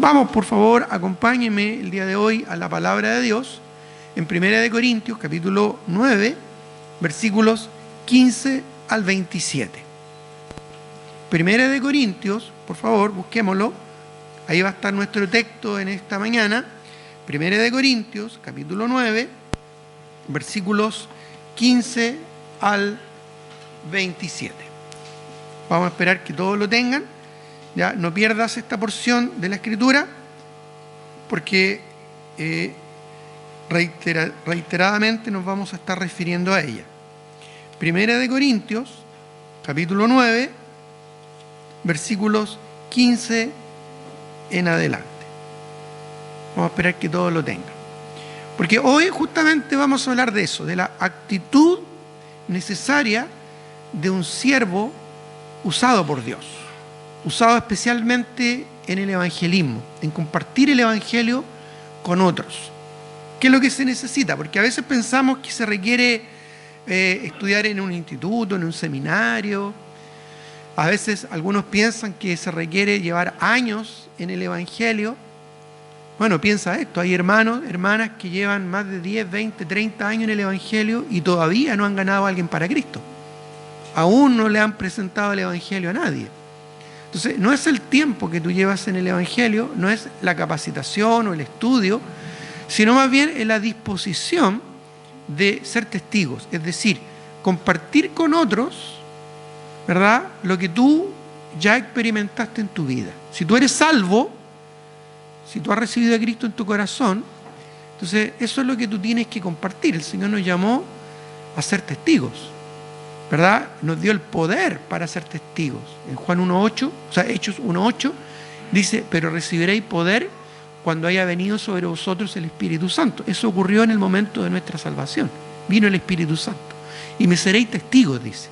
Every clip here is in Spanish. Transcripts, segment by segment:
Vamos, por favor, acompáñenme el día de hoy a la palabra de Dios en 1 Corintios, capítulo 9, versículos 15 al 27. 1 Corintios, por favor, busquémoslo. Ahí va a estar nuestro texto en esta mañana. 1 Corintios, capítulo 9, versículos 15 al 27. Vamos a esperar que todos lo tengan. Ya, no pierdas esta porción de la Escritura, porque reiteradamente nos vamos a estar refiriendo a ella. 1 Corintios, capítulo 9, versículos 15 en adelante. Vamos a esperar que todos lo tengan. Porque hoy justamente vamos a hablar de eso, de la actitud necesaria de un siervo usado por Dios. Usado especialmente en el evangelismo, en compartir el evangelio con otros. ¿Qué es lo que se necesita? Porque a veces pensamos que se requiere estudiar en un instituto, en un seminario. A veces algunos piensan que se requiere llevar años en el evangelio. Bueno, piensa esto, hay hermanos, hermanas que llevan más de 10, 20, 30 años en el evangelio y todavía no han ganado a alguien para Cristo. Aún no le han presentado el evangelio a nadie. Entonces, no es el tiempo que tú llevas en el evangelio, no es la capacitación o el estudio, sino más bien en la disposición de ser testigos, es decir, compartir con otros, ¿verdad?, lo que tú ya experimentaste en tu vida. Si tú eres salvo, si tú has recibido a Cristo en tu corazón, entonces eso es lo que tú tienes que compartir. El Señor nos llamó a ser testigos, ¿verdad? Nos dio el poder para ser testigos. En Juan 1.8, o sea, Hechos 1.8, dice, pero recibiréis poder cuando haya venido sobre vosotros el Espíritu Santo. Eso ocurrió en el momento de nuestra salvación. Vino el Espíritu Santo. Y me seréis testigos, dice,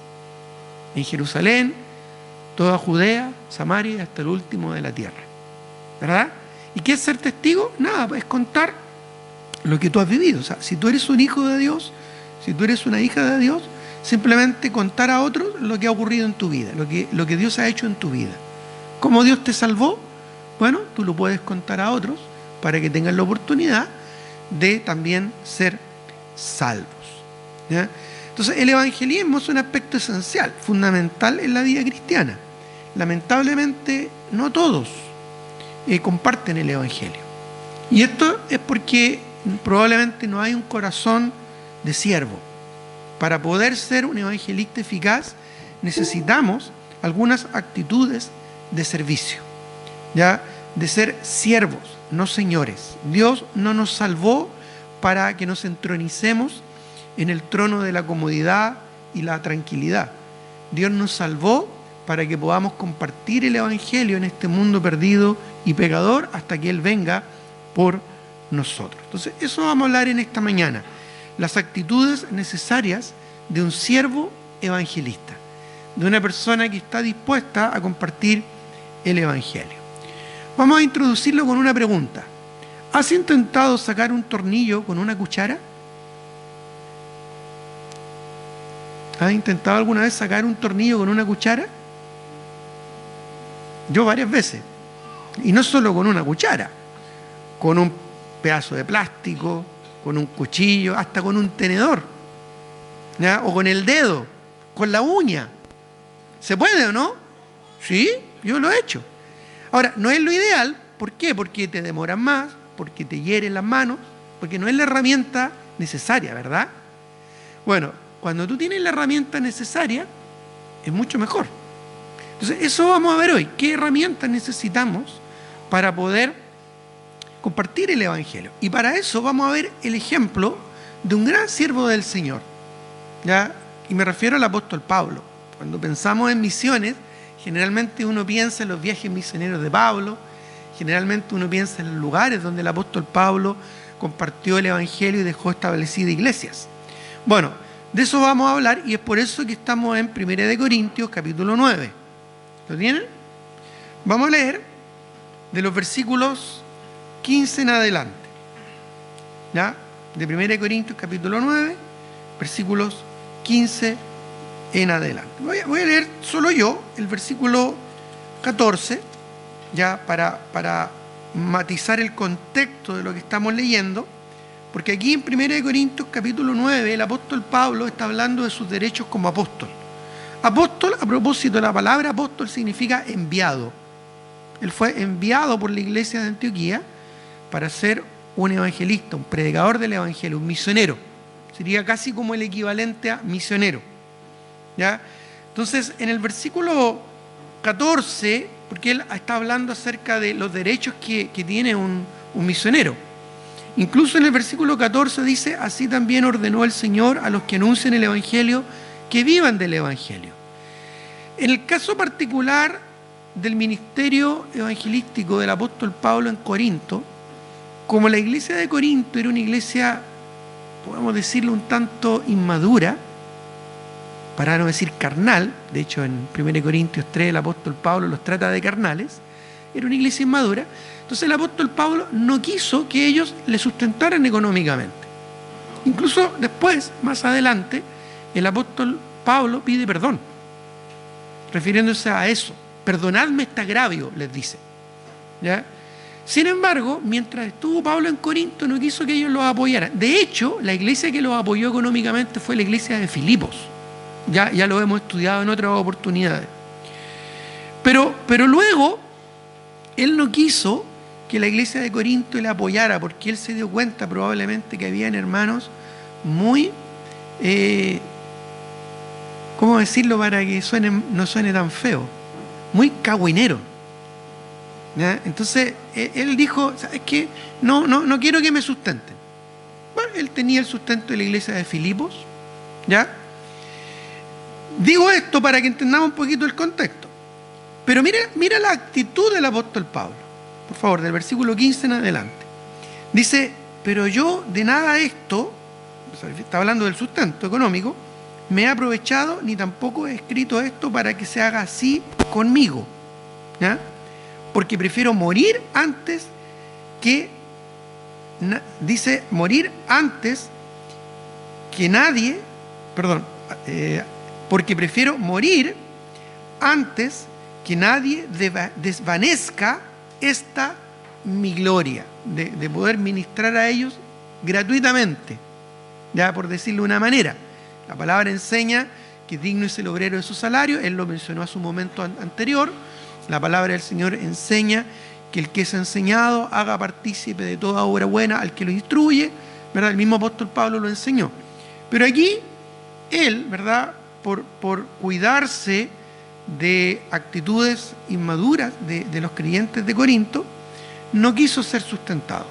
en Jerusalén, toda Judea, Samaria, hasta el último de la tierra. ¿Verdad? ¿Y qué es ser testigo? Nada, es contar lo que tú has vivido. O sea, si tú eres un hijo de Dios, si tú eres una hija de Dios, simplemente contar a otros lo que ha ocurrido en tu vida, lo que Dios ha hecho en tu vida. ¿Cómo Dios te salvó? Bueno, tú lo puedes contar a otros para que tengan la oportunidad de también ser salvos. ¿Ya? Entonces, el evangelismo es un aspecto esencial, fundamental en la vida cristiana. Lamentablemente, no todos comparten el evangelio. Y esto es porque probablemente no hay un corazón de siervo. Para poder ser un evangelista eficaz, necesitamos algunas actitudes de servicio, ¿ya? De ser siervos, no señores. Dios no nos salvó para que nos entronicemos en el trono de la comodidad y la tranquilidad. Dios nos salvó para que podamos compartir el evangelio en este mundo perdido y pecador hasta que Él venga por nosotros. Entonces, eso vamos a hablar en esta mañana. Las actitudes necesarias de un siervo evangelista, de una persona que está dispuesta a compartir el evangelio. Vamos a introducirlo con una pregunta. ¿Has intentado sacar un tornillo con una cuchara? ¿Has intentado alguna vez sacar un tornillo con una cuchara? Yo varias veces. Y no solo con una cuchara, con un pedazo de plástico, con un cuchillo, hasta con un tenedor, ¿ya? O con el dedo, con la uña. ¿Se puede o no? Sí, yo lo he hecho. Ahora, no es lo ideal. ¿Por qué? Porque te demoran más, porque te hieren las manos, porque no es la herramienta necesaria, ¿verdad? Bueno, cuando tú tienes la herramienta necesaria, es mucho mejor. Entonces, eso vamos a ver hoy. ¿Qué herramientas necesitamos para poder compartir el evangelio? Y para eso vamos a ver el ejemplo de un gran siervo del Señor, ¿ya? Y me refiero al apóstol Pablo. Cuando pensamos en misiones, generalmente uno piensa en los viajes misioneros de Pablo, generalmente uno piensa en los lugares donde el apóstol Pablo compartió el evangelio y dejó establecidas iglesias. Bueno, de eso vamos a hablar y es por eso que estamos en 1 Corintios capítulo 9. ¿Lo tienen? Vamos a leer de los versículos 15 en adelante, ¿ya? De 1 Corintios capítulo 9, versículos 15 en adelante. Voy a leer solo yo el versículo 14, ya para matizar el contexto de lo que estamos leyendo, porque aquí en 1 Corintios capítulo 9 el apóstol Pablo está hablando de sus derechos como apóstol. Apóstol, a propósito, la palabra apóstol significa enviado. Él fue enviado por la iglesia de Antioquía para ser un evangelista, un predicador del evangelio, un misionero. Sería casi como el equivalente a misionero, ¿ya? Entonces, en el versículo 14, porque él está hablando acerca de los derechos que tiene un misionero. Incluso en el versículo 14 dice, así también ordenó el Señor a los que anuncian el evangelio que vivan del evangelio. En el caso particular del ministerio evangelístico del apóstol Pablo en Corinto, como la iglesia de Corinto era una iglesia, podemos decirlo, un tanto inmadura, para no decir carnal, de hecho en 1 Corintios 3 el apóstol Pablo los trata de carnales, era una iglesia inmadura, entonces el apóstol Pablo no quiso que ellos le sustentaran económicamente. Incluso después, más adelante, el apóstol Pablo pide perdón, refiriéndose a eso. Perdonadme este agravio, les dice, ¿ya? Sin embargo, mientras estuvo Pablo en Corinto, no quiso que ellos los apoyaran. De hecho, la iglesia que los apoyó económicamente fue la iglesia de Filipos. Ya lo hemos estudiado en otras oportunidades. Pero luego, él no quiso que la iglesia de Corinto le apoyara, porque él se dio cuenta probablemente que habían hermanos muy, ¿cómo decirlo para que no suene tan feo? Muy cagüineros. ¿Ya? Entonces, él dijo, ¿sabes qué? No quiero que me sustenten. Bueno, él tenía el sustento de la iglesia de Filipos, ¿ya? Digo esto para que entendamos un poquito el contexto. Pero mira la actitud del apóstol Pablo. Por favor, del versículo 15 en adelante. Dice, pero yo de nada esto, está hablando del sustento económico, me he aprovechado ni tampoco he escrito esto para que se haga así conmigo, ¿ya? Porque prefiero morir antes que, dice, morir antes que nadie, porque prefiero morir antes que nadie desvanezca esta mi gloria, de poder ministrar a ellos gratuitamente, ya por decirlo de una manera. La palabra enseña que digno es el obrero de su salario, él lo mencionó a su momento anterior. La palabra del Señor enseña que el que es enseñado haga partícipe de toda obra buena al que lo instruye, ¿verdad? El mismo apóstol Pablo lo enseñó. Pero aquí, él, ¿verdad? Por cuidarse de actitudes inmaduras de los creyentes de Corinto, no quiso ser sustentado,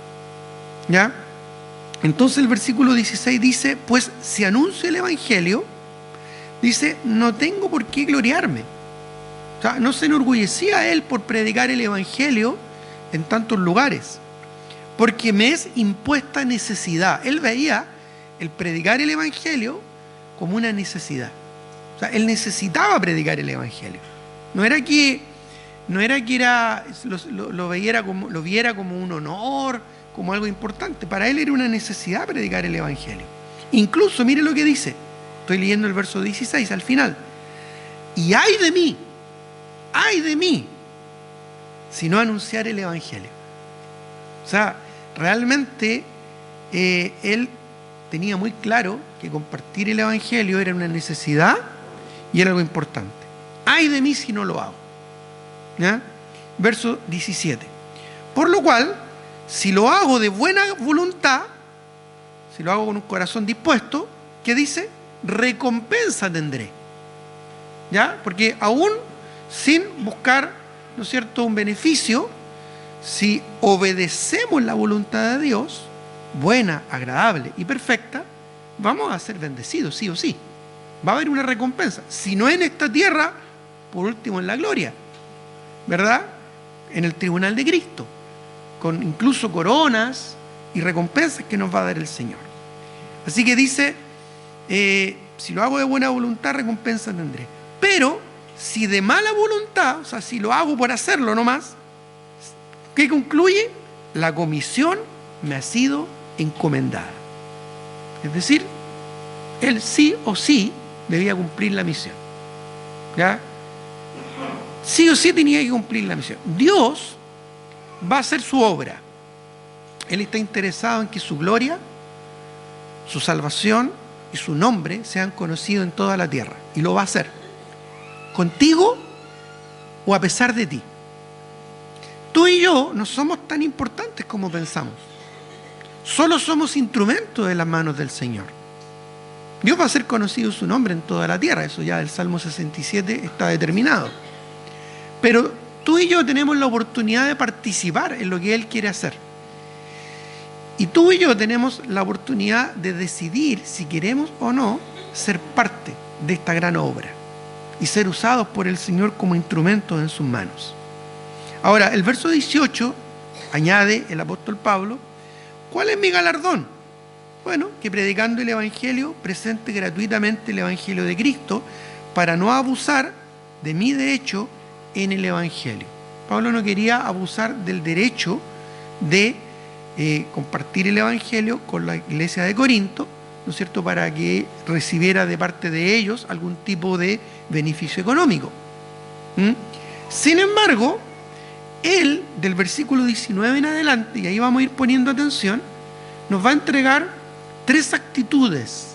¿ya? Entonces el versículo 16 dice, pues si anuncio el evangelio, dice, no tengo por qué gloriarme. O sea, no se enorgullecía él por predicar el evangelio en tantos lugares, porque me es impuesta necesidad. Él veía el predicar el evangelio como una necesidad. O sea, él necesitaba predicar el evangelio. No era que lo viera como un honor, como algo importante. Para él era una necesidad predicar el evangelio. Incluso, mire lo que dice. Estoy leyendo el verso 16 al final. Y ay de mí, si no anunciar el evangelio. O sea, realmente él tenía muy claro que compartir el evangelio era una necesidad y era algo importante. Ay de mí si no lo hago, ¿ya? Verso 17. Por lo cual, si lo hago de buena voluntad, si lo hago con un corazón dispuesto, ¿qué dice? Recompensa tendré, ¿ya? Porque aún sin buscar, ¿no es cierto?, un beneficio, si obedecemos la voluntad de Dios, buena, agradable y perfecta, vamos a ser bendecidos, sí o sí. Va a haber una recompensa. Si no en esta tierra, por último en la gloria, ¿verdad? En el tribunal de Cristo, con incluso coronas y recompensas que nos va a dar el Señor. Así que dice, si lo hago de buena voluntad, recompensa tendré. Pero si de mala voluntad, o sea, si lo hago por hacerlo nomás, ¿qué concluye? La comisión me ha sido encomendada. Es decir, él sí o sí debía cumplir la misión, ¿ya? Sí o sí tenía que cumplir la misión. Dios va a hacer su obra. Él está interesado en que su gloria, su salvación y su nombre sean conocidos en toda la tierra. Y lo va a hacer. Contigo o a pesar de ti. Tú y yo no somos tan importantes como pensamos. Solo somos instrumentos de las manos del Señor. Dios va a hacer conocido su nombre en toda la tierra. Eso ya del Salmo 67 está determinado. Pero tú y yo tenemos la oportunidad de participar en lo que Él quiere hacer. Y tú y yo tenemos la oportunidad de decidir si queremos o no ser parte de esta gran obra y ser usados por el Señor como instrumentos en sus manos. Ahora, el verso 18 añade el apóstol Pablo: ¿cuál es mi galardón? Bueno, que predicando el Evangelio presente gratuitamente el Evangelio de Cristo para no abusar de mi derecho en el Evangelio. Pablo no quería abusar del derecho de compartir el Evangelio con la iglesia de Corinto, ¿no es cierto?, para que recibiera de parte de ellos algún tipo de beneficio económico. Sin embargo, él, del versículo 19 en adelante, y ahí vamos a ir poniendo atención, nos va a entregar 3 actitudes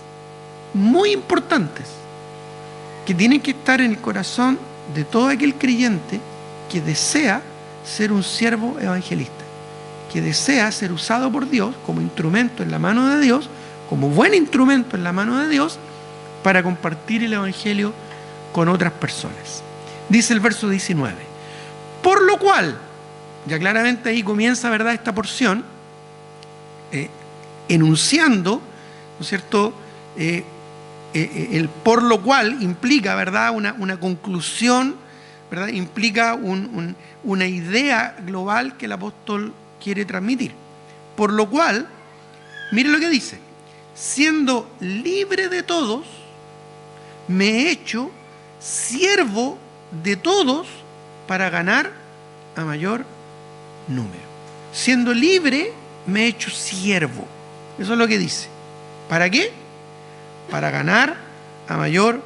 muy importantes que tienen que estar en el corazón de todo aquel creyente que desea ser un siervo evangelista, que desea ser usado por Dios como instrumento en la mano de Dios, como buen instrumento en la mano de Dios, para compartir el Evangelio con otras personas. Dice el verso 19: por lo cual, ya claramente ahí comienza, ¿verdad?, esta porción, enunciando, ¿no es cierto?, el por lo cual implica, ¿verdad?, una conclusión, ¿verdad?, implica una idea global que el apóstol quiere transmitir. Por lo cual, mire lo que dice: siendo libre de todos, me he hecho siervo de todos para ganar a mayor número. Siendo libre, me he hecho siervo. Eso es lo que dice. ¿Para qué? Para ganar a mayor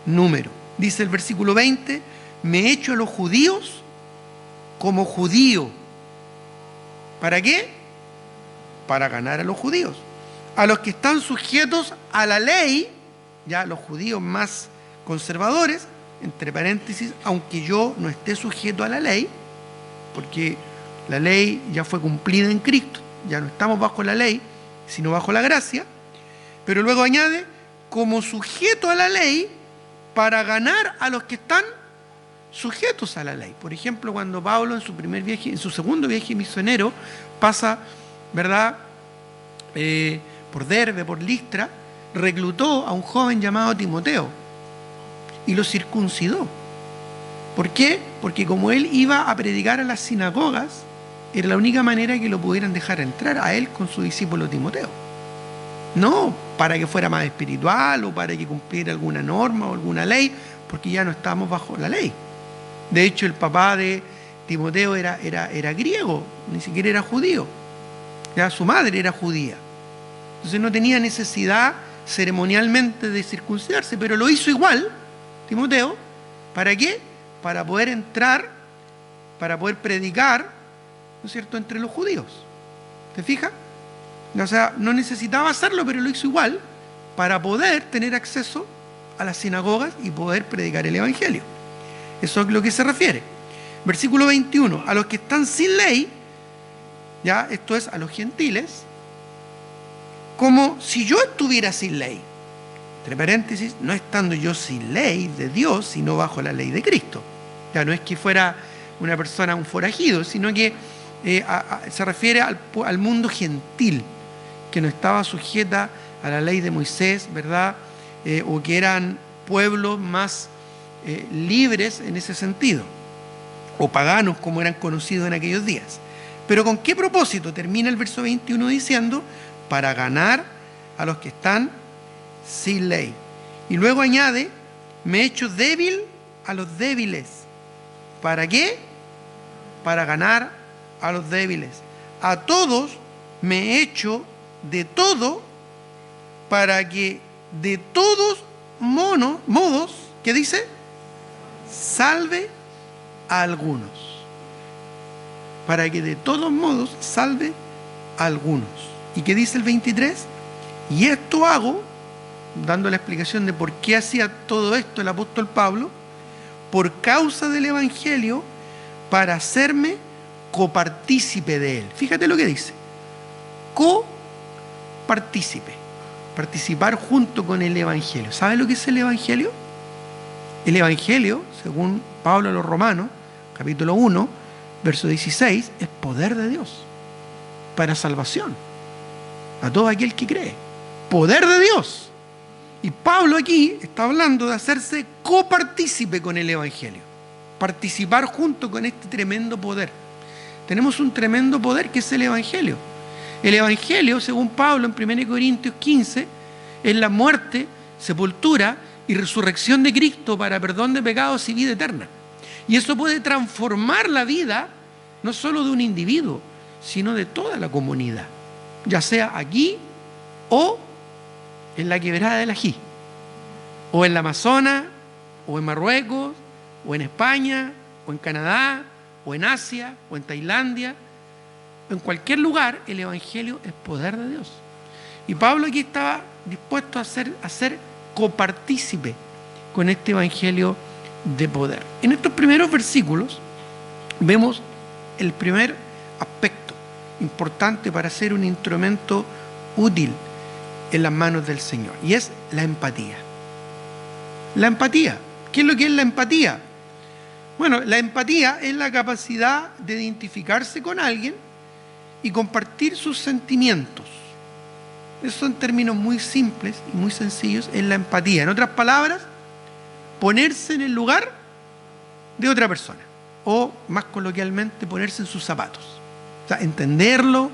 número. Dice el versículo 20: me he hecho a los judíos como judío. ¿Para qué? Para ganar a los judíos. A los que están sujetos a la ley, ya los judíos más conservadores, entre paréntesis, aunque yo no esté sujeto a la ley, porque la ley ya fue cumplida en Cristo, ya no estamos bajo la ley, sino bajo la gracia, pero luego añade: como sujeto a la ley para ganar a los que están sujetos a la ley. Por ejemplo, cuando Pablo en su segundo viaje misionero pasa, ¿verdad?, por Derbe, por Listra, reclutó a un joven llamado Timoteo y lo circuncidó. ¿Por qué? Porque como él iba a predicar a las sinagogas, era la única manera que lo pudieran dejar entrar a él con su discípulo Timoteo. No para que fuera más espiritual o para que cumpliera alguna norma o alguna ley, porque ya no estábamos bajo la ley. De hecho, el papá de Timoteo era griego, ni siquiera era judío. Ya su madre era judía. Entonces no tenía necesidad ceremonialmente de circuncidarse, pero lo hizo igual, Timoteo. ¿Para qué? Para poder entrar, para poder predicar, ¿no es cierto?, entre los judíos. ¿Te fijas? O sea, no necesitaba hacerlo, pero lo hizo igual para poder tener acceso a las sinagogas y poder predicar el Evangelio. Eso es lo que se refiere. Versículo 21, a los que están sin ley, ya, esto es a los gentiles, como si yo estuviera sin ley. Entre paréntesis, no estando yo sin ley de Dios, sino bajo la ley de Cristo. Ya no es que fuera una persona, un forajido, sino que se refiere al mundo gentil, que no estaba sujeta a la ley de Moisés, ¿verdad? O que eran pueblos más libres en ese sentido, o paganos como eran conocidos en aquellos días. Pero ¿con qué propósito? Termina el verso 21 diciendo: para ganar a los que están sin ley. Y luego añade: me he hecho débil a los débiles. ¿Para qué? Para ganar a los débiles. A todos me he hecho de todo, para que de todos modos, ¿qué dice? Salve a algunos. para que de todos modos salve a algunos. ¿Y qué dice el 23? Y esto hago, dando la explicación de por qué hacía todo esto el apóstol Pablo, por causa del Evangelio, para hacerme copartícipe de él. Fíjate lo que dice. Copartícipe. Participar junto con el Evangelio. ¿Sabes lo que es el Evangelio? El Evangelio, según Pablo a los Romanos, capítulo 1, verso 16, es poder de Dios para salvación a todo aquel que cree. Poder de Dios. Y Pablo aquí está hablando de hacerse copartícipe con el Evangelio. Participar junto con este tremendo poder. Tenemos un tremendo poder que es el Evangelio. El Evangelio, según Pablo en 1 Corintios 15, es la muerte, sepultura y resurrección de Cristo para perdón de pecados y vida eterna. Y eso puede transformar la vida, no solo de un individuo, sino de toda la comunidad, ya sea aquí o en la Quebrada del Ají, o en la Amazonas, o en Marruecos, o en España, o en Canadá, o en Asia, o en Tailandia. En cualquier lugar, el Evangelio es poder de Dios. Y Pablo aquí estaba dispuesto a ser copartícipe con este Evangelio de poder. En estos primeros versículos vemos el primer aspecto importante para ser un instrumento útil en las manos del Señor, y es la empatía. La empatía. ¿Qué es lo que es la empatía? Bueno, la empatía es la capacidad de identificarse con alguien y compartir sus sentimientos. Eso en términos muy simples y muy sencillos es la empatía. En otras palabras, ponerse en el lugar de otra persona, o más coloquialmente, ponerse en sus zapatos. O sea, entenderlo,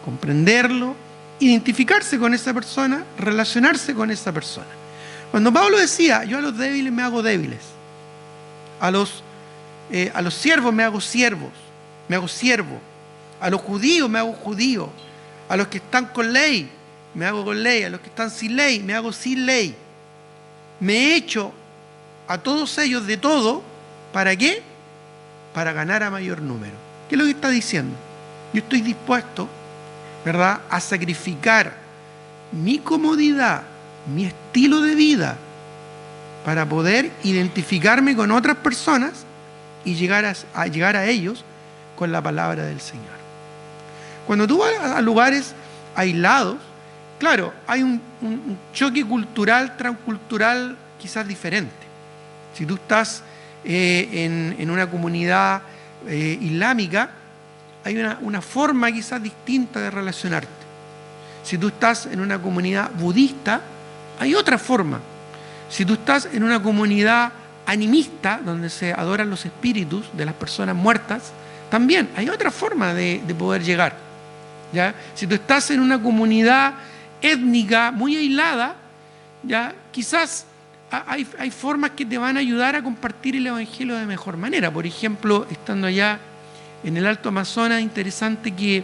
comprenderlo, identificarse con esa persona, relacionarse con esa persona. Cuando Pablo decía, yo a los débiles me hago débiles, a los siervos me hago siervos, me hago siervo, a los judíos me hago judío, a los que están con ley me hago con ley, a los que están sin ley me hago sin ley. Me he hecho a todos ellos de todo, ¿para qué? Para ganar a mayor número. ¿Qué es lo que está diciendo? Yo estoy dispuesto, ¿verdad?, a sacrificar mi comodidad, mi estilo de vida, para poder identificarme con otras personas y llegar a ellos con la palabra del Señor. Cuando tú vas a lugares aislados, claro, hay un choque cultural, transcultural quizás diferente. Si tú estás en una comunidad islámica, hay una forma quizás distinta de relacionarte. Si tú estás en una comunidad budista, hay otra forma. Si tú estás en una comunidad animista, donde se adoran los espíritus de las personas muertas, también hay otra forma de poder llegar, ¿ya? Si tú estás en una comunidad étnica muy aislada, ¿ya?, quizás hay formas que te van a ayudar a compartir el Evangelio de mejor manera. Por ejemplo, estando allá en el Alto Amazonas, interesante que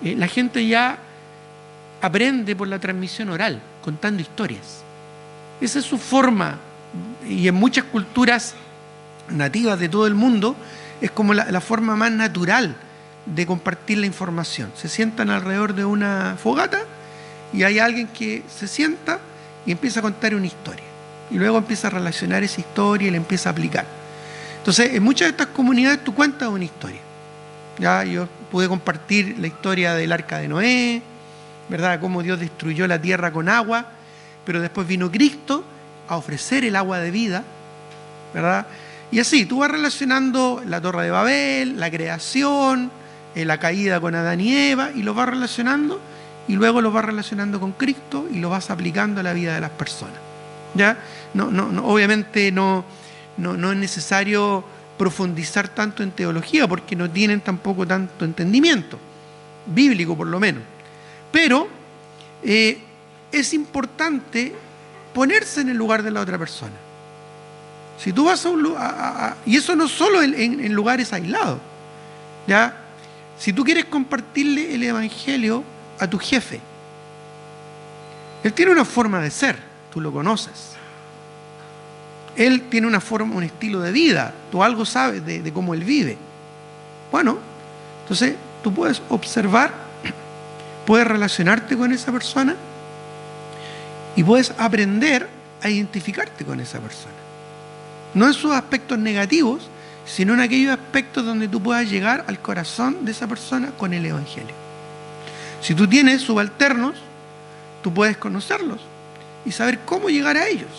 la gente ya aprende por la transmisión oral, contando historias. Esa es su forma, y en muchas culturas nativas de todo el mundo es como la forma más natural de compartir la información. Se sientan alrededor de una fogata y hay alguien que se sienta y empieza a contar una historia, y luego empieza a relacionar esa historia y la empieza a aplicar. Entonces, en muchas de estas comunidades tú cuentas una historia. Ya yo pude compartir la historia del arca de Noé, ¿verdad?, cómo Dios destruyó la tierra con agua, pero después vino Cristo a ofrecer el agua de vida, ¿verdad? Y así, tú vas relacionando la Torre de Babel, la creación, la caída con Adán y Eva, y lo vas relacionando, y luego lo vas relacionando con Cristo, y lo vas aplicando a la vida de las personas, ¿ya? Obviamente no es necesario profundizar tanto en teología, porque no tienen tampoco tanto entendimiento, bíblico por lo menos. Pero es importante ponerse en el lugar de la otra persona. Si tú vas a un lugar, y eso no solo en lugares aislados, ¿ya? Si tú quieres compartirle el Evangelio a tu jefe, él tiene una forma de ser, tú lo conoces. Él tiene una forma, un estilo de vida, tú algo sabes de cómo él vive. Bueno, Entonces, tú puedes observar, puedes relacionarte con esa persona y puedes aprender a identificarte con esa persona. No en sus aspectos negativos, sino en aquellos aspectos donde tú puedas llegar al corazón de esa persona con el Evangelio. Si tú tienes subalternos, tú puedes conocerlos y saber cómo llegar a ellos.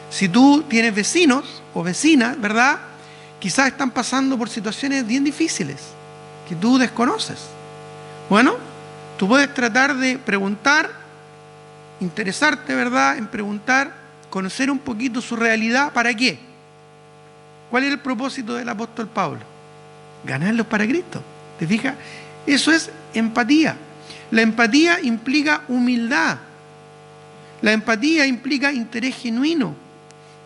Si tú tienes vecinos o vecinas, ¿verdad?, quizás están pasando por situaciones bien difíciles que tú desconoces. Bueno, tú puedes tratar de preguntar, interesarte, ¿verdad?, en preguntar, conocer un poquito su realidad. ¿Para qué? ¿Cuál era el propósito del apóstol Pablo? Ganarlos para Cristo. ¿Te fijas? Eso es empatía. La empatía implica humildad. La empatía implica interés genuino.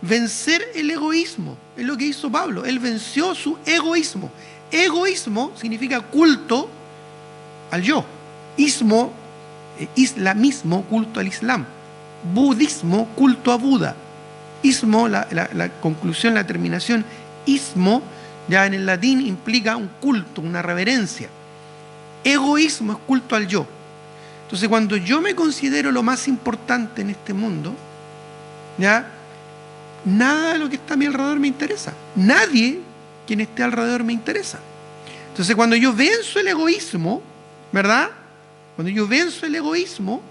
Vencer el egoísmo. Es lo que hizo Pablo. Él venció su egoísmo. Egoísmo significa culto al yo. Ismo, islamismo, culto al Islam. Budismo, culto a Buda. Ismo, la conclusión, la terminación, ismo, ya en el latín implica un culto, una reverencia. Egoísmo es culto al yo. Entonces, cuando yo me considero lo más importante en este mundo, ya, nada de lo que está a mi alrededor me interesa. Nadie quien esté alrededor me interesa. Entonces, cuando yo venzo el egoísmo, ¿verdad? Cuando yo venzo el egoísmo,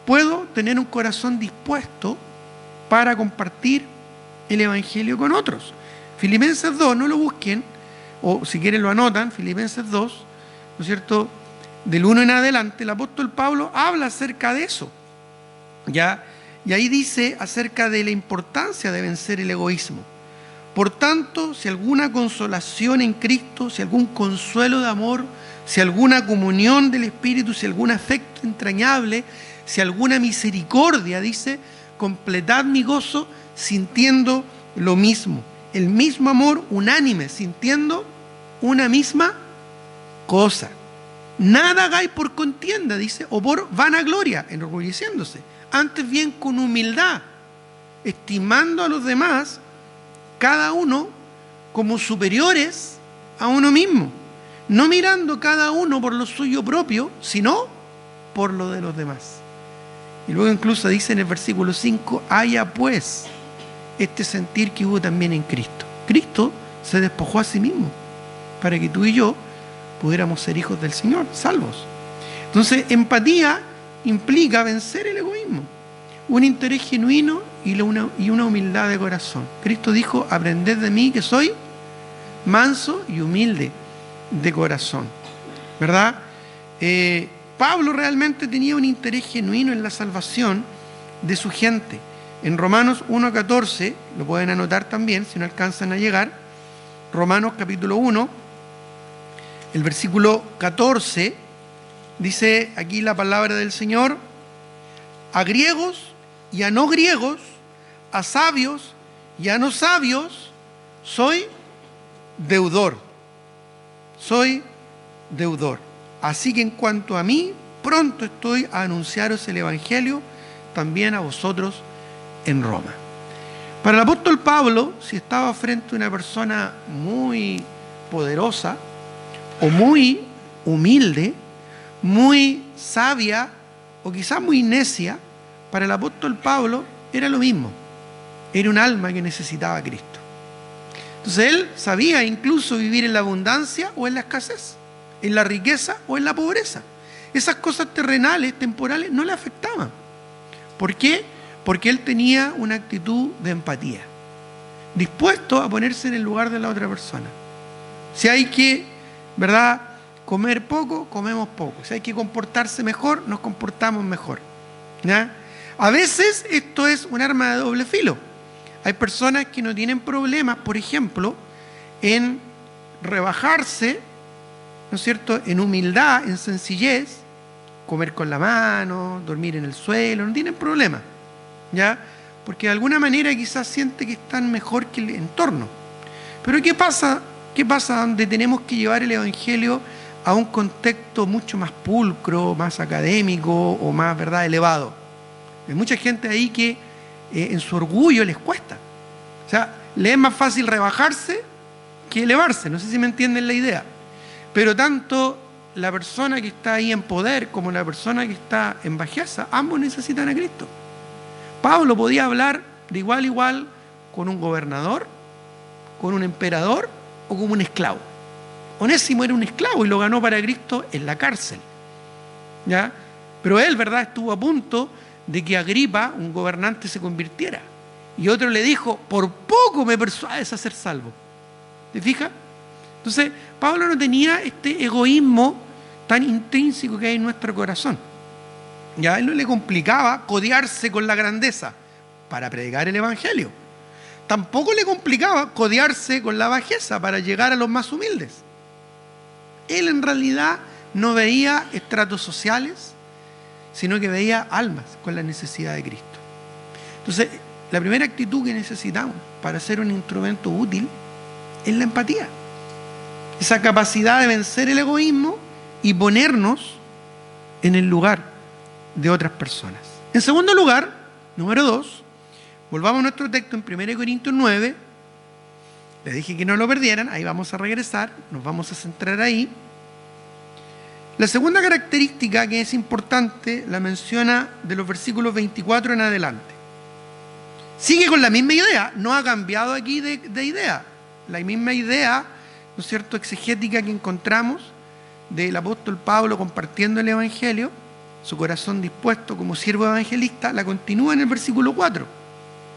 puedo tener un corazón dispuesto para compartir el Evangelio con otros. Filipenses 2, no lo busquen, o si quieren lo anotan, Filipenses 2, ¿no es cierto?, del 1 en adelante, el apóstol Pablo habla acerca de eso, ¿ya? Y ahí dice acerca de la importancia de vencer el egoísmo. Por tanto, si alguna consolación en Cristo, si algún consuelo de amor, si alguna comunión del Espíritu, si algún afecto entrañable, si alguna misericordia, dice, completad mi gozo sintiendo lo mismo. El mismo amor unánime, sintiendo una misma cosa. Nada hagáis por contienda, dice, o por vanagloria, enorgulleciéndose. Antes bien con humildad, estimando a los demás, cada uno como superiores a uno mismo. No mirando cada uno por lo suyo propio, sino por lo de los demás. Y luego incluso dice en el versículo 5, haya pues este sentir que hubo también en Cristo. Cristo se despojó a sí mismo para que tú y yo pudiéramos ser hijos del Señor, salvos. Entonces, empatía implica vencer el egoísmo, un interés genuino y una humildad de corazón. Cristo dijo, aprended de mí que soy manso y humilde de corazón, ¿verdad? Pablo realmente tenía un interés genuino en la salvación de su gente. En Romanos 1:14, lo pueden anotar también si no alcanzan a llegar, Romanos capítulo 1, el versículo 14, dice aquí la palabra del Señor, a griegos y a no griegos, a sabios y a no sabios, soy deudor. Soy deudor. Así que en cuanto a mí, pronto estoy a anunciaros el Evangelio también a vosotros en Roma. Para el apóstol Pablo, si estaba frente a una persona muy poderosa o muy humilde, muy sabia o quizás muy necia, para el apóstol Pablo era lo mismo. Era un alma que necesitaba a Cristo. Entonces él sabía incluso vivir en la abundancia o en la escasez, en la riqueza o en la pobreza. Esas cosas terrenales, temporales, no le afectaban. ¿Por qué? Porque él tenía una actitud de empatía, dispuesto a ponerse en el lugar de la otra persona. Si hay que, ¿verdad?, comer poco, comemos poco. Si hay que comportarse mejor, nos comportamos mejor, ¿ya? A veces esto es un arma de doble filo. Hay personas que no tienen problemas, por ejemplo, en rebajarse, ¿no es cierto?, en humildad, en sencillez, comer con la mano, dormir en el suelo, no tienen problema, ¿ya? Porque de alguna manera quizás siente que están mejor que el entorno. Pero ¿qué pasa? ¿Qué pasa donde tenemos que llevar el Evangelio a un contexto mucho más pulcro, más académico o más, ¿verdad?, elevado? Hay mucha gente ahí que en su orgullo les cuesta. O sea, le es más fácil rebajarse que elevarse. No sé si me entienden la idea. Pero tanto la persona que está ahí en poder como la persona que está en bajeza, ambos necesitan a Cristo. Pablo podía hablar de igual a igual con un gobernador, con un emperador o como un esclavo. Onésimo era un esclavo y lo ganó para Cristo en la cárcel, ¿ya? Pero él, ¿verdad?, estuvo a punto de que Agripa, un gobernante, se convirtiera. Y otro le dijo, por poco me persuades a ser salvo. ¿Te fijas? Entonces, Pablo no tenía este egoísmo tan intrínseco que hay en nuestro corazón. Ya a él no le complicaba codearse con la grandeza para predicar el evangelio. Tampoco le complicaba codearse con la bajeza para llegar a los más humildes. Él en realidad no veía estratos sociales, sino que veía almas con la necesidad de Cristo. Entonces, la primera actitud que necesitamos para ser un instrumento útil es la empatía. Esa capacidad de vencer el egoísmo y ponernos en el lugar de otras personas. En segundo lugar, número 2, volvamos a nuestro texto en 1 Corintios 9. Les dije que no lo perdieran, ahí vamos a regresar, nos vamos a centrar ahí. La segunda característica que es importante la menciona de los versículos 24 en adelante. Sigue con la misma idea, no ha cambiado aquí de idea. La misma idea, ¿no es cierto?, exegética que encontramos del apóstol Pablo compartiendo el evangelio, su corazón dispuesto como siervo evangelista, la continúa en el versículo 4.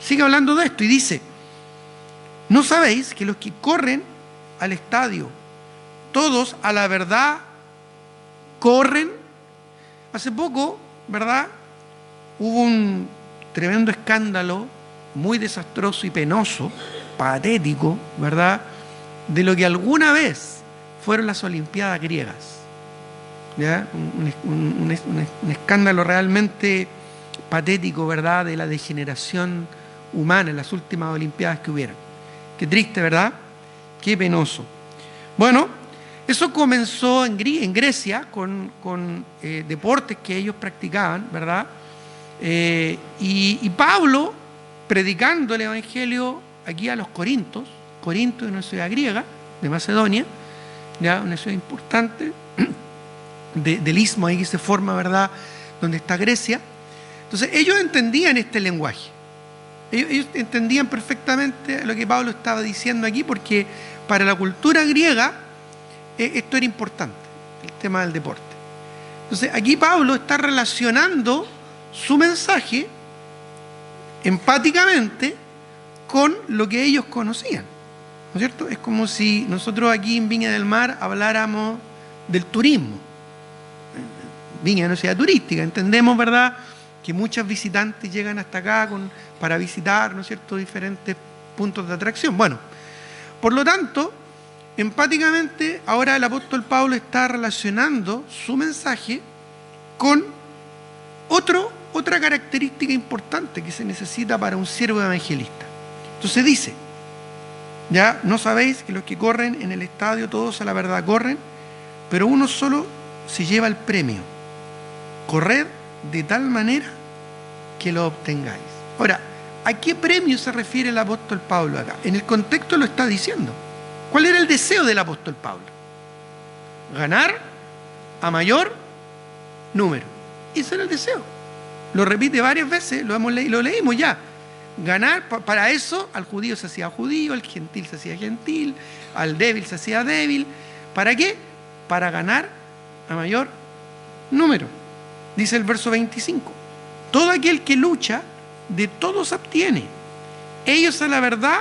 Sigue hablando de esto y dice: ¿no sabéis que los que corren al estadio, todos a la verdad corren? Hace poco, ¿verdad?, hubo un tremendo escándalo, muy desastroso y penoso, patético, ¿verdad?, de lo que alguna vez fueron las Olimpiadas griegas. ¿Ya? Un escándalo realmente patético, ¿verdad?, de la degeneración humana en las últimas Olimpiadas que hubieron. Qué triste, ¿verdad? Qué penoso. Bueno, eso comenzó en Grecia con deportes que ellos practicaban, ¿verdad? Y Pablo, predicando el evangelio aquí a los Corintos, Corinto es una ciudad griega de Macedonia, ya una ciudad importante del istmo ahí que se forma, ¿verdad?, donde está Grecia. Entonces ellos entendían este lenguaje, ellos entendían perfectamente lo que Pablo estaba diciendo aquí, porque para la cultura griega esto era importante, el tema del deporte. Entonces aquí Pablo está relacionando su mensaje empáticamente con lo que ellos conocían, ¿no es cierto? Es como si nosotros aquí en Viña del Mar habláramos del turismo. Viña es una ciudad turística, entendemos, ¿verdad?, que muchos visitantes llegan hasta acá para visitar, ¿no es cierto?, diferentes puntos de atracción. Bueno, por lo tanto, empáticamente ahora el apóstol Pablo está relacionando su mensaje con otra característica importante que se necesita para un siervo evangelista. Entonces dice: ya no sabéis que los que corren en el estadio, todos a la verdad corren, pero uno solo se lleva el premio. Corred de tal manera que lo obtengáis. Ahora, ¿a qué premio se refiere el apóstol Pablo acá? En el contexto lo está diciendo. ¿Cuál era el deseo del apóstol Pablo? Ganar a mayor número. Ese era el deseo. Lo repite varias veces, lo leímos ya. Ganar, para eso al judío se hacía judío, al gentil se hacía gentil, al débil se hacía débil. ¿Para qué? Para ganar a mayor número. Dice el verso 25: todo aquel que lucha, de todo se abstiene. Ellos a la verdad,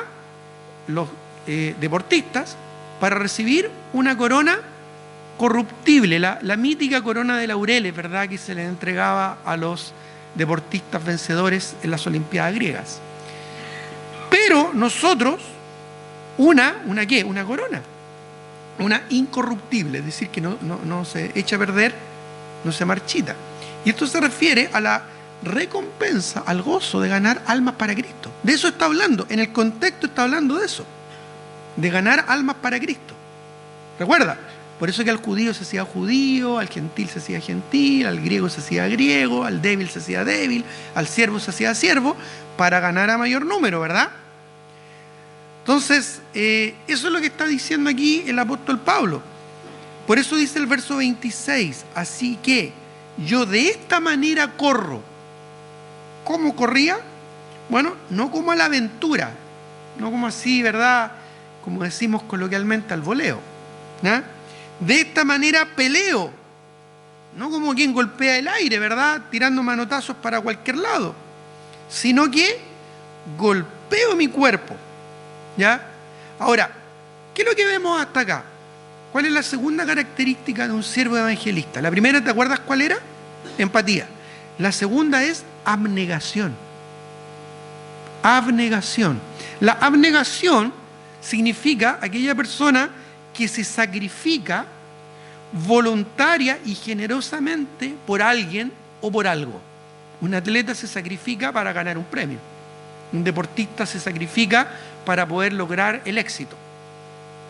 los deportistas, para recibir una corona corruptible, la mítica corona de laureles, ¿verdad?, que se le entregaba a los deportistas vencedores en las Olimpiadas griegas. Pero nosotros, ¿una qué? Una corona, una incorruptible, es decir, que no se echa a perder, no se marchita. Y esto se refiere a la recompensa, al gozo de ganar almas para Cristo. De eso está hablando, en el contexto está hablando de eso, de ganar almas para Cristo. Recuerda, por eso que al judío se hacía judío, al gentil se hacía gentil, al griego se hacía griego, al débil se hacía débil, al siervo se hacía siervo, para ganar a mayor número, ¿verdad? Entonces, eso es lo que está diciendo aquí el apóstol Pablo. Por eso dice el verso 26, así que yo de esta manera corro. ¿Cómo corría? Bueno, no como a la aventura, no como así, ¿verdad? Como decimos coloquialmente, al voleo. ¿Ya? De esta manera peleo, no como quien golpea el aire, ¿verdad? Tirando manotazos para cualquier lado, sino que golpeo mi cuerpo. ¿Ya? Ahora, ¿qué es lo que vemos hasta acá? ¿Cuál es la segunda característica de un siervo evangelista? La primera, ¿te acuerdas cuál era? Empatía. La segunda es abnegación. Abnegación. La abnegación significa aquella persona que se sacrifica voluntaria y generosamente por alguien o por algo. Un atleta se sacrifica para ganar un premio. Un deportista se sacrifica para poder lograr el éxito.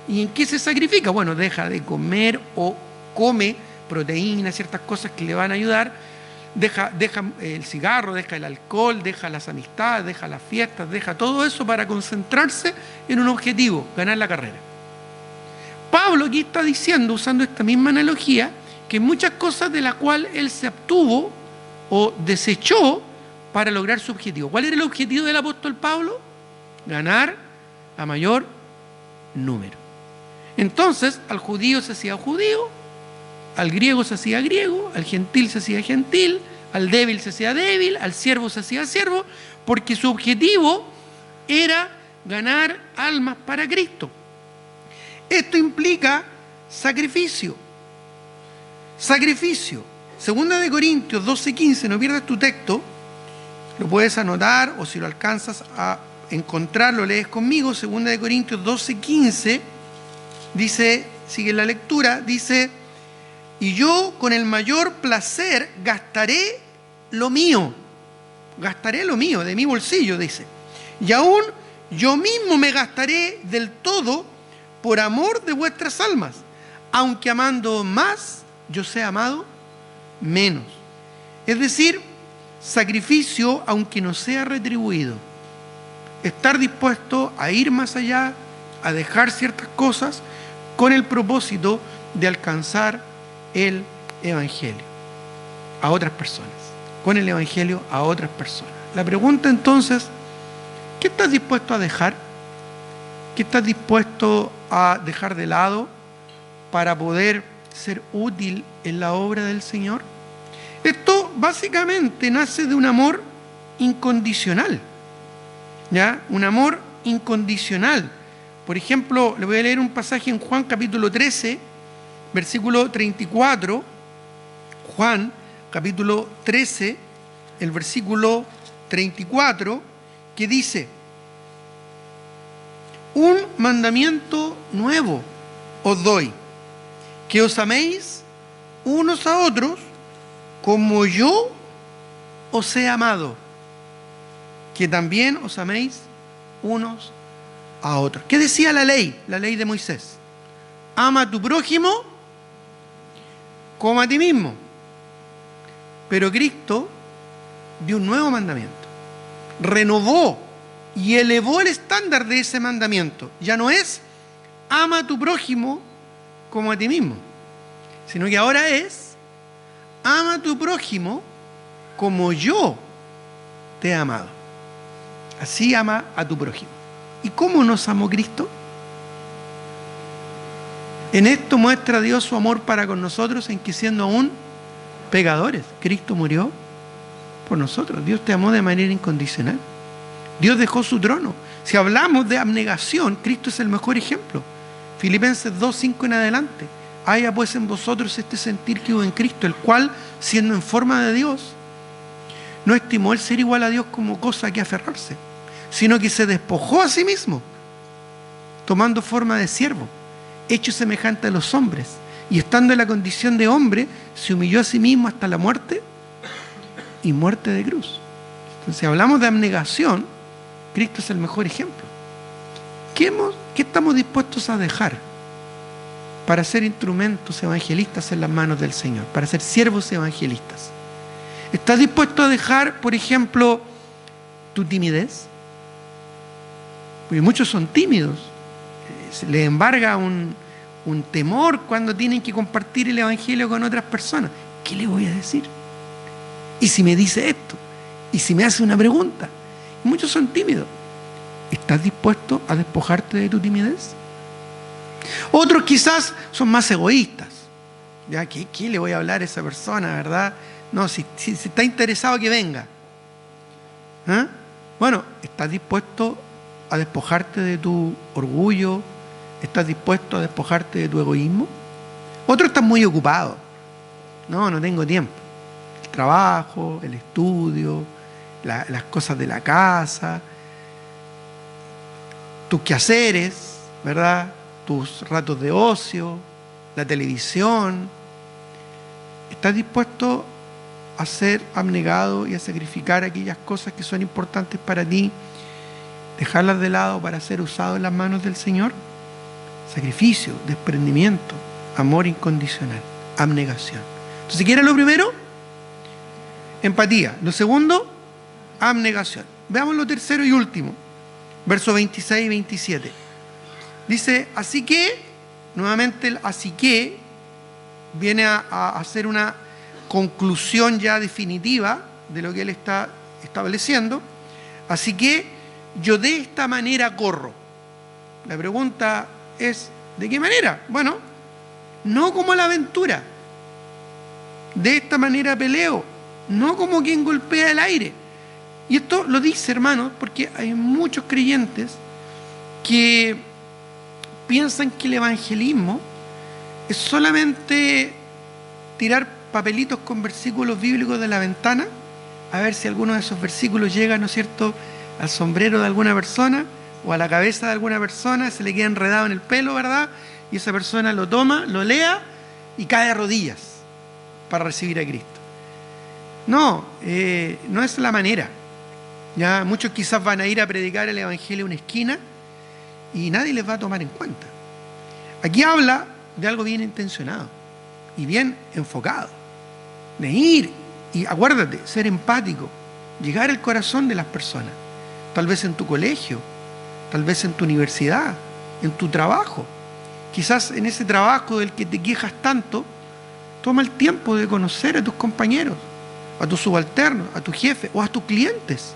¿Y en qué se sacrifica? Bueno, deja de comer o come proteínas, ciertas cosas que le van a ayudar. Deja el cigarro, deja el alcohol, deja las amistades, deja las fiestas, deja todo eso para concentrarse en un objetivo, ganar la carrera. Pablo aquí está diciendo, usando esta misma analogía, que muchas cosas de las cuales él se abstuvo o desechó para lograr su objetivo. ¿Cuál era el objetivo del apóstol Pablo? Ganar a mayor número. Entonces, al judío se hacía judío, al griego se hacía griego, al gentil se hacía gentil, al débil se hacía débil, al siervo se hacía siervo, porque su objetivo era ganar almas para Cristo. Esto implica sacrificio. Sacrificio. Segunda de Corintios 12:15, no pierdas tu texto, lo puedes anotar o si lo alcanzas a encontrar, lo lees conmigo. Segunda de Corintios 12:15, dice, sigue la lectura, dice: y yo con el mayor placer gastaré lo mío de mi bolsillo, dice, y aún yo mismo me gastaré del todo por amor de vuestras almas, aunque amando más, yo sea amado menos. Es decir, sacrificio aunque no sea retribuido. Estar dispuesto a ir más allá, a dejar ciertas cosas con el propósito de alcanzar el Evangelio a otras personas, con el Evangelio a otras personas. La pregunta entonces, ¿qué estás dispuesto a dejar? ¿Qué estás dispuesto a dejar de lado para poder ser útil en la obra del Señor? Esto básicamente nace de un amor incondicional, ¿ya? Un amor incondicional. Por ejemplo, le voy a leer un pasaje en Juan capítulo 13, versículo 34, Juan capítulo 13, el versículo 34, que dice: un mandamiento nuevo os doy, que os améis unos a otros como yo os he amado, que también os améis unos a otros. ¿Qué decía la ley de Moisés? Ama a tu prójimo como a ti mismo. Pero Cristo dio un nuevo mandamiento. Renovó y elevó el estándar de ese mandamiento. Ya no es ama a tu prójimo como a ti mismo, sino que ahora es ama a tu prójimo como yo te he amado. Así ama a tu prójimo. ¿Y cómo nos amó Cristo? En esto muestra Dios su amor para con nosotros, en que siendo aún pecadores, Cristo murió por nosotros. Dios te amó de manera incondicional. Dios dejó su trono. Si hablamos de abnegación, Cristo es el mejor ejemplo. Filipenses 2:5 en adelante. Haya pues en vosotros este sentir que hubo en Cristo, el cual, siendo en forma de Dios, no estimó el ser igual a Dios como cosa que aferrarse, sino que se despojó a sí mismo, tomando forma de siervo, hecho semejante a los hombres, y estando en la condición de hombre, se humilló a sí mismo hasta la muerte y muerte de cruz. Entonces, si hablamos de abnegación, Cristo es el mejor ejemplo. ¿Qué estamos dispuestos a dejar para ser instrumentos evangelistas en las manos del Señor, para ser siervos evangelistas? ¿Estás dispuesto a dejar, por ejemplo, tu timidez? Porque muchos son tímidos. Se les embarga un temor cuando tienen que compartir el Evangelio con otras personas. ¿Qué le voy a decir? ¿Y si me dice esto? ¿Y si me hace una pregunta? Muchos son tímidos. ¿Estás dispuesto a despojarte de tu timidez? Otros quizás son más egoístas. ¿Ya? ¿Qué le voy a hablar a esa persona, verdad? No, si está interesado, que venga. ¿Ah? Bueno, ¿estás dispuesto a despojarte de tu orgullo? ¿Estás dispuesto a despojarte de tu egoísmo? Otros están muy ocupados. No tengo tiempo. El trabajo, el estudio, las cosas de la casa, tus quehaceres, ¿verdad? Tus ratos de ocio, la televisión. ¿Estás dispuesto a ser abnegado y a sacrificar aquellas cosas que son importantes para ti, dejarlas de lado para ser usado en las manos del Señor? Sacrificio, desprendimiento, amor incondicional, abnegación. Entonces, ¿qué era lo primero? Empatía. Lo segundo, abnegación. Veamos lo tercero y último, versos 26 y 27. Dice, así que, nuevamente el así que viene a hacer una conclusión ya definitiva de lo que él está estableciendo. Así que yo de esta manera corro. La pregunta es, ¿de qué manera? Bueno, no como la aventura. De esta manera peleo, no como quien golpea el aire. Y esto lo dice, hermanos, porque hay muchos creyentes que piensan que el evangelismo es solamente tirar papelitos con versículos bíblicos de la ventana, a ver si alguno de esos versículos llega, ¿no es cierto?, al sombrero de alguna persona o a la cabeza de alguna persona, se le queda enredado en el pelo, ¿verdad? Y esa persona lo toma, lo lea y cae de rodillas para recibir a Cristo. No, no es la manera. Ya muchos quizás van a ir a predicar el evangelio en una esquina y nadie les va a tomar en cuenta. Aquí habla de algo bien intencionado y bien enfocado, de ir y, acuérdate, ser empático, llegar al corazón de las personas, tal vez en tu colegio, tal vez en tu universidad, en tu trabajo. Quizás en ese trabajo del que te quejas tanto, toma el tiempo de conocer a tus compañeros, a tus subalternos, a tu jefe o a tus clientes.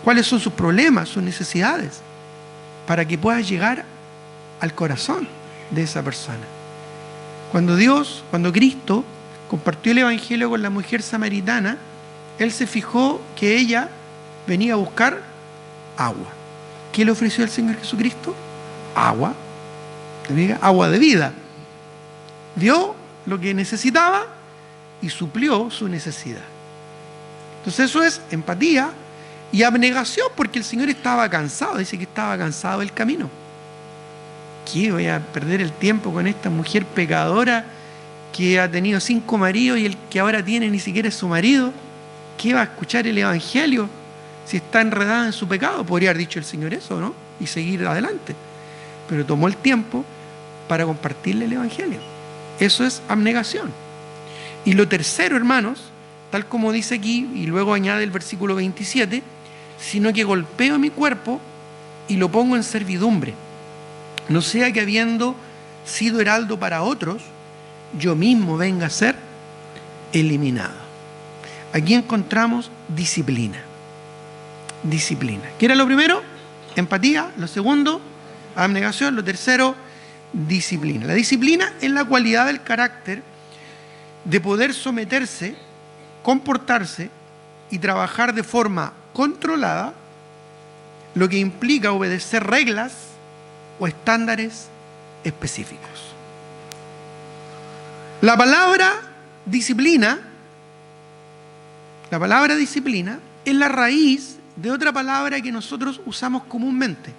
¿Cuáles son sus problemas, sus necesidades? Para que puedas llegar al corazón de esa persona. Cuando Cristo compartió el evangelio con la mujer samaritana, Él se fijó que ella venía a buscar agua. ¿Qué le ofreció el Señor Jesucristo? Agua. Agua de vida. Vio lo que necesitaba y suplió su necesidad. Entonces eso es empatía y abnegación, porque el Señor estaba cansado, dice que estaba cansado del camino. ¿Qué? Voy a perder el tiempo con esta mujer pecadora que ha tenido 5 maridos y el que ahora tiene ni siquiera es su marido. ¿Qué va a escuchar el evangelio si está enredada en su pecado? Podría haber dicho el Señor eso, ¿no? Y seguir adelante. Pero tomó el tiempo para compartirle el evangelio. Eso es abnegación. Y lo tercero, hermanos, tal como dice aquí, y luego añade el versículo 27, sino que golpeo mi cuerpo y lo pongo en servidumbre, no sea que habiendo sido heraldo para otros, yo mismo venga a ser eliminado. Aquí encontramos disciplina. Disciplina. ¿Qué era lo primero? Empatía. Lo segundo, abnegación. Lo tercero, disciplina. La disciplina es la cualidad del carácter de poder someterse, comportarse y trabajar de forma controlada, lo que implica obedecer reglas o estándares específicos. La palabra disciplina es la raíz de otra palabra que nosotros usamos comúnmente,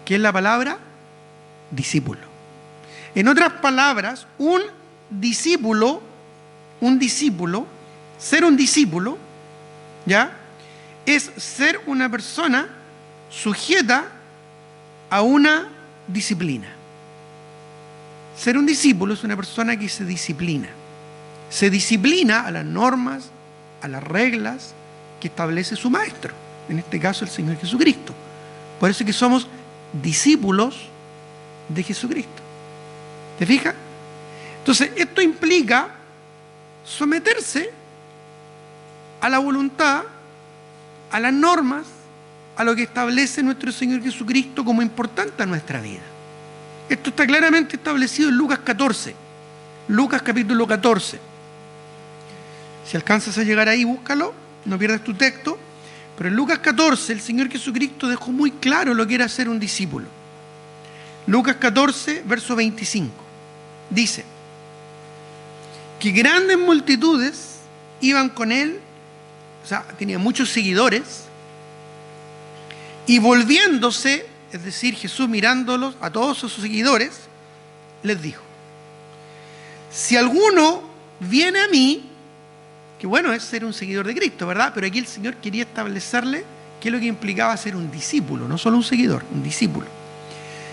que es la palabra discípulo. En otras palabras, ser un discípulo, ¿ya?, es ser una persona sujeta a una disciplina. Ser un discípulo es una persona que se disciplina. Se disciplina a las normas, a las reglas que establece su maestro, en este caso el Señor Jesucristo. Por eso es que somos discípulos de Jesucristo. ¿Te fijas? Entonces, esto implica someterse a la voluntad, a las normas, a lo que establece nuestro Señor Jesucristo como importante a nuestra vida. Esto está claramente establecido en Lucas 14. Lucas capítulo 14. Si alcanzas a llegar ahí, búscalo, no pierdas tu texto. Pero en Lucas 14 el Señor Jesucristo dejó muy claro lo que era ser un discípulo. Lucas 14, verso 25. Dice que grandes multitudes iban con él, o sea, tenía muchos seguidores, y volviéndose, es decir, Jesús mirándolos a todos sus seguidores, les dijo: si alguno viene a mí, que bueno es ser un seguidor de Cristo, ¿verdad? Pero aquí el Señor quería establecerle qué es lo que implicaba ser un discípulo, no solo un seguidor, un discípulo.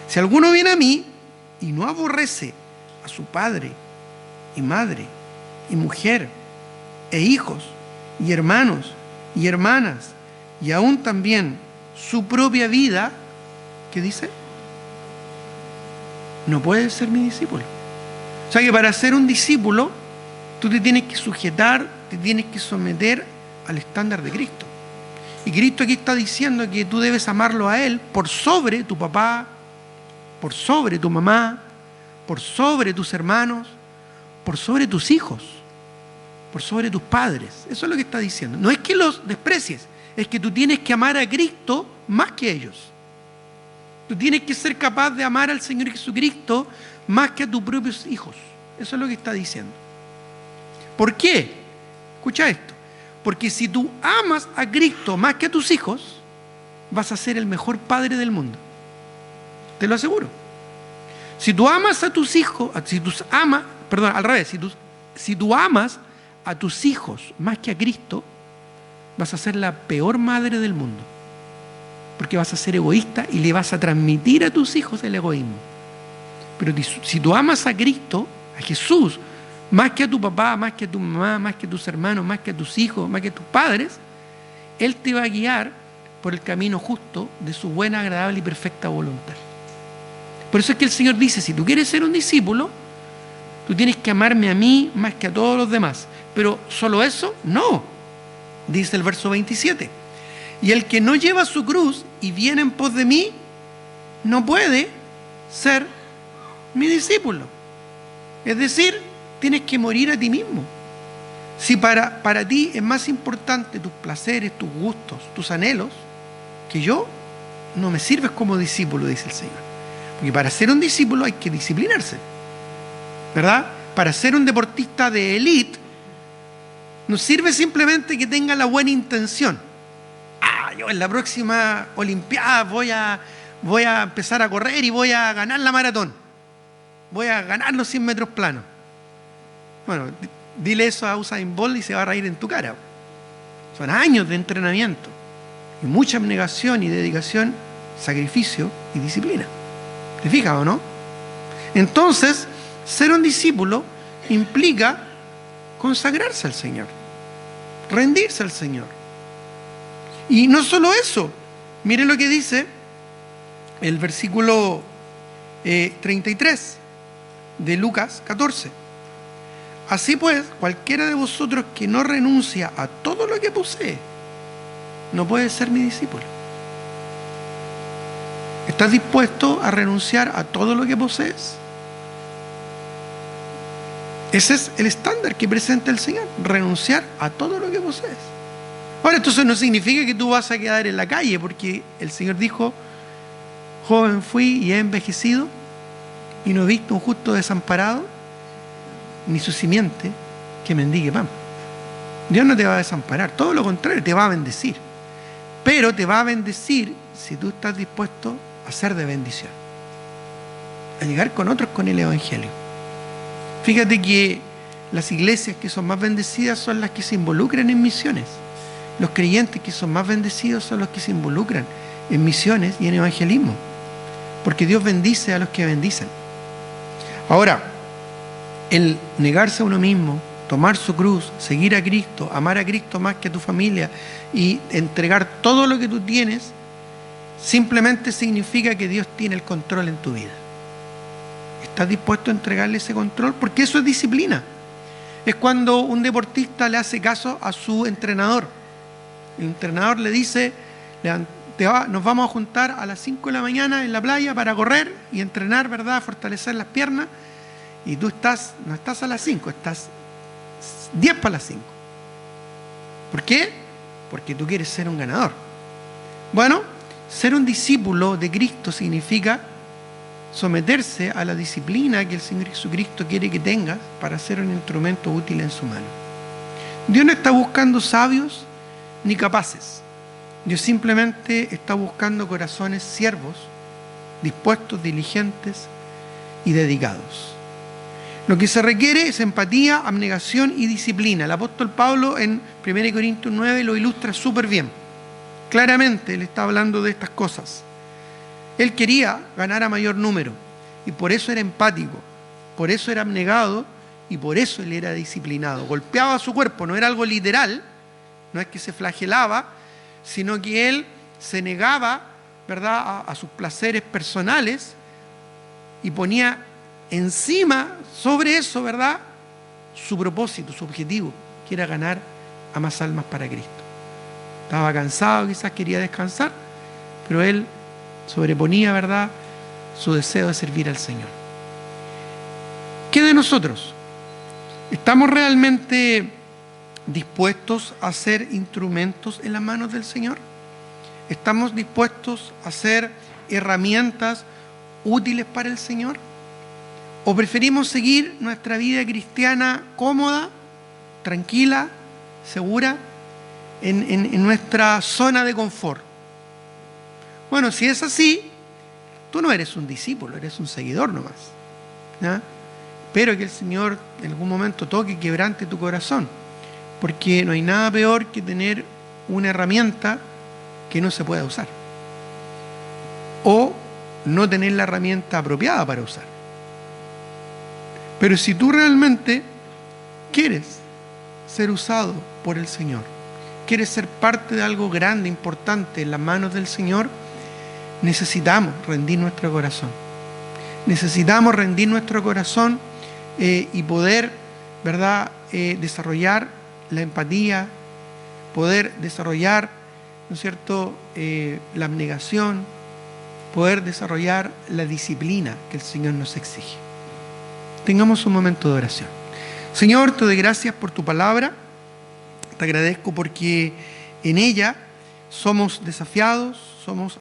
Si alguno viene a mí y no aborrece a su padre y madre y mujer e hijos y hermanos y hermanas y aún también su propia vida, ¿qué dice? No puede ser mi discípulo. O sea que para ser un discípulo tú te tienes que sujetar, te tienes que someter al estándar de Cristo. Y Cristo aquí está diciendo que tú debes amarlo a Él por sobre tu papá, por sobre tu mamá, por sobre tus hermanos, por sobre tus hijos, por sobre tus padres. Eso es lo que está diciendo. No es que los desprecies, es que tú tienes que amar a Cristo más que ellos. Tú tienes que ser capaz de amar al Señor Jesucristo más que a tus propios hijos. Eso es lo que está diciendo. ¿Por qué? Escucha esto. Porque si tú amas a Cristo más que a tus hijos, vas a ser el mejor padre del mundo. Te lo aseguro. Si tú amas a tus hijos, si tú amas a tus hijos más que a Cristo, vas a ser la peor madre del mundo. Porque vas a ser egoísta y le vas a transmitir a tus hijos el egoísmo. Pero si tú amas a Cristo, a Jesús, más que a tu papá, más que a tu mamá, más que a tus hermanos, más que a tus hijos, más que a tus padres, Él te va a guiar por el camino justo de su buena, agradable y perfecta voluntad. Por eso es que el Señor dice, si tú quieres ser un discípulo, tú tienes que amarme a mí más que a todos los demás. Pero ¿solo eso? No. Dice el verso 27. Y el que no lleva su cruz y viene en pos de mí, no puede ser mi discípulo. Es decir, tienes que morir a ti mismo. Si para ti es más importante tus placeres, tus gustos, tus anhelos, que yo, no me sirves como discípulo, dice el Señor. Porque para ser un discípulo hay que disciplinarse, ¿verdad? Para ser un deportista de élite, no sirve simplemente que tenga la buena intención. Yo en la próxima Olimpiada voy a empezar a correr y voy a ganar la maratón. Voy a ganar los 100 metros planos. Bueno, dile eso a Usain Bolt y se va a reír en tu cara. Son años de entrenamiento y mucha abnegación y dedicación, sacrificio y disciplina. ¿Te fijas o no? Entonces, ser un discípulo implica consagrarse al Señor, rendirse al Señor. Y no solo eso, miren lo que dice el versículo 33 de Lucas 14. Así pues, cualquiera de vosotros que no renuncia a todo lo que posee, no puede ser mi discípulo. ¿Estás dispuesto a renunciar a todo lo que posees? Ese es el estándar que presenta el Señor, renunciar a todo lo que posees. Ahora, esto no significa que tú vas a quedar en la calle, porque el Señor dijo, joven fui y he envejecido, y no he visto un justo desamparado, ni su simiente que mendigue pan. Dios no te va a desamparar, todo lo contrario, te va a bendecir. Pero te va a bendecir si tú estás dispuesto a ser de bendición, a llegar con otros con el Evangelio. Fíjate que las iglesias que son más bendecidas son las que se involucran en misiones. Los creyentes que son más bendecidos son los que se involucran en misiones y en evangelismo, porque Dios bendice a los que bendicen. Ahora, el negarse a uno mismo, tomar su cruz, seguir a Cristo, amar a Cristo más que a tu familia y entregar todo lo que tú tienes, simplemente significa que Dios tiene el control en tu vida. ¿Estás dispuesto a entregarle ese control? Porque eso es disciplina. Es cuando un deportista le hace caso a su entrenador. El entrenador le dice, nos vamos a juntar a las 5 de la mañana en la playa para correr y entrenar, ¿verdad? Fortalecer las piernas. Y tú no estás a las 5, estás 10 para las 5. ¿Por qué? Porque tú quieres ser un ganador. Bueno, ser un discípulo de Cristo significa someterse a la disciplina que el Señor Jesucristo quiere que tengas para ser un instrumento útil en su mano. Dios no está buscando sabios ni capaces. Dios simplemente está buscando corazones siervos, dispuestos, diligentes y dedicados. Lo que se requiere es empatía, abnegación y disciplina. El apóstol Pablo en 1 Corintios 9 lo ilustra súper bien. Claramente él está hablando de estas cosas. Él quería ganar a mayor número y por eso era empático, por eso era abnegado y por eso él era disciplinado. Golpeaba su cuerpo, no era algo literal, no es que se flagelaba, sino que él se negaba, ¿verdad?, a sus placeres personales y ponía encima, sobre eso, ¿verdad?, su propósito, su objetivo, que era ganar a más almas para Cristo. Estaba cansado, quizás quería descansar, pero él sobreponía, ¿verdad?, su deseo de servir al Señor. ¿Qué de nosotros? ¿Estamos realmente dispuestos a ser instrumentos en las manos del Señor? ¿Estamos dispuestos a ser herramientas útiles para el Señor? ¿O preferimos seguir nuestra vida cristiana cómoda, tranquila, segura, en nuestra zona de confort? Bueno, si es así, tú no eres un discípulo, eres un seguidor nomás, ¿ya? Espero que el Señor en algún momento toque y quebrante tu corazón, porque no hay nada peor que tener una herramienta que no se pueda usar, o no tener la herramienta apropiada para usar. Pero si tú realmente quieres ser usado por el Señor, quieres ser parte de algo grande, importante en las manos del Señor, necesitamos rendir nuestro corazón. Necesitamos rendir nuestro corazón y poder, ¿verdad?, desarrollar la empatía, poder desarrollar, ¿no es cierto?, la abnegación, poder desarrollar la disciplina que el Señor nos exige. Tengamos un momento de oración. Señor, te doy gracias por tu palabra. Te agradezco porque en ella somos desafiados, somos